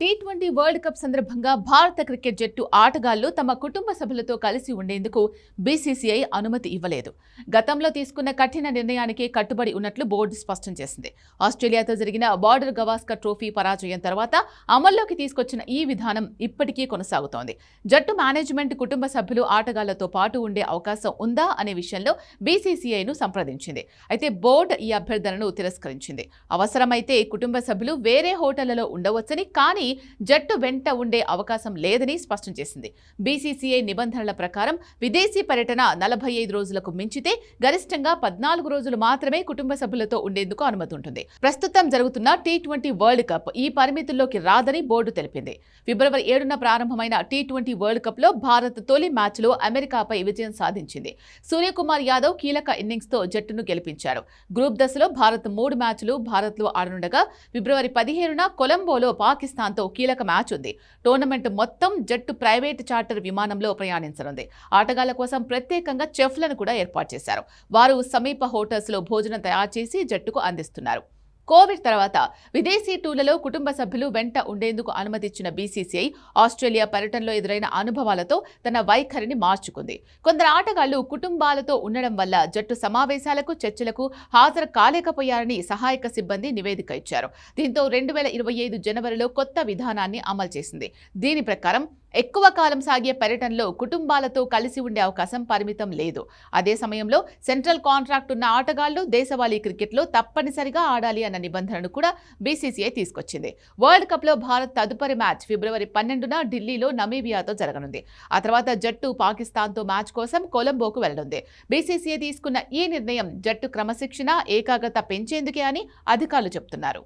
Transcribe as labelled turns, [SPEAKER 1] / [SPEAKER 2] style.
[SPEAKER 1] T20 world cup సందర్భంగా భారత cricket జట్టు ఆటగాళ్లు తమ కుటుంబ సభ్యులతో కలిసి ఉండేందుకు బీసీసీఐ అనుమతి ఇవ్వలేదు. గతంలో తీసుకున్న కఠిన నిర్ణయానికి కట్టుబడి ఉన్నట్లు బోర్డు స్పష్టం చేసింది. ఆస్ట్రేలియాతో జరిగిన బార్డర్ గవాస్కర్ ట్రోఫీ పరాజయం తర్వాత అమల్లోకి తీసుకొచ్చిన ఈ విధానం ఇప్పటికీ కొనసాగుతోంది. జట్టు మేనేజ్మెంట్ కుటుంబ సభ్యులు ఆటగాళ్లతో పాటు ఉండే అవకాశం ఉందా అనే విషయంలో బీసీసీఐను సంప్రదించింది. అయితే బోర్డు ఈ అభ్యర్థనను తిరస్కరించింది. అవసరమైతే కుటుంబ సభ్యులు వేరే హోటళ్లలో ఉండవచ్చని, కానీ జట్టు వెంట ఉండే అవకాశం లేదని స్పష్టం చేసింది. బీసీసీఐ నిబంధనల ప్రకారం విదేశీ పర్యటన 45 రోజులకు మించితే గరిష్టంగా 14 రోజులు మాత్రమే కుటుంబ సభ్యులతో ఉండేందుకు అనుమతి ఉంటుంది. ప్రస్తుతం జరుగుతున్న టీ20 వరల్డ్ కప్ ఈ పరిమితుల్లోకి రాదని బోర్డు తెలిపింది. ఫిబ్రవరి 7న ప్రారంభమైన టీ20 వరల్డ్ కప్ లో భారత్ తొలి మ్యాచ్లో అమెరికాపై విజయం సాధించింది. సూర్యకుమార్ యాదవ్ కీలక ఇన్నింగ్స్తో జట్టును గెలిపించారు. గ్రూప్ దశలో భారత్ 3 మ్యాచ్లు భారత్లో ఆడనుండగా ఫిబ్రవరి 15న కొలంబోలో పాకిస్తాన్తో కీలక మ్యాచ్ ఉంది. టోర్నమెంట్ మొత్తం జట్టు ప్రైవేట్ చార్టర్ విమానంలో ప్రయాణించనుంది. ఆటగాళ్ల కోసం ప్రత్యేకంగా చెఫ్లను కూడా ఏర్పాటు చేశారు. వారు సమీప హోటల్స్ లో భోజనం తయారు చేసి జట్టుకు అందిస్తున్నారు. కోవిడ్ తర్వాత విదేశీ టూర్లలో కుటుంబ సభ్యులు వెంట ఉండేందుకు అనుమతిచ్చిన బీసీసీఐ ఆస్ట్రేలియా పర్యటనలో ఎదురైన అనుభవాలతో తన వైఖరిని మార్చుకుంది. కొందరు ఆటగాళ్లు కుటుంబాలతో ఉండడం వల్ల జట్టు సమావేశాలకు, చర్చలకు హాజరు కాలేకపోయారని సహాయక సిబ్బంది నివేదిక ఇచ్చారు. దీంతో 2025 జనవరిలో కొత్త విధానాన్ని అమలు చేసింది. దీని ప్రకారం ఎక్కువ కాలం సాగే పర్యటనలో కుటుంబాలతో కలిసి ఉండే అవకాశం పరిమితం లేదు. అదే సమయంలో సెంట్రల్ కాంట్రాక్ట్ ఉన్న ఆటగాళ్లు దేశవాళీ క్రికెట్లో తప్పనిసరిగా ఆడాలి అన్న నిబంధనను కూడా బీసీసీఐ తీసుకొచ్చింది. వరల్డ్ కప్ లో భారత్ తదుపరి మ్యాచ్ ఫిబ్రవరి 12న ఢిల్లీలో నమీబియాతో జరగనుంది. ఆ తర్వాత జట్టు పాకిస్తాన్తో మ్యాచ్ కోసం కొలంబోకు వెళ్లనుంది. బీసీసీఐ తీసుకున్న ఈ నిర్ణయం జట్టు క్రమశిక్షణ, ఏకాగ్రత పెంచేందుకే అని అధికారులు చెబుతున్నారు.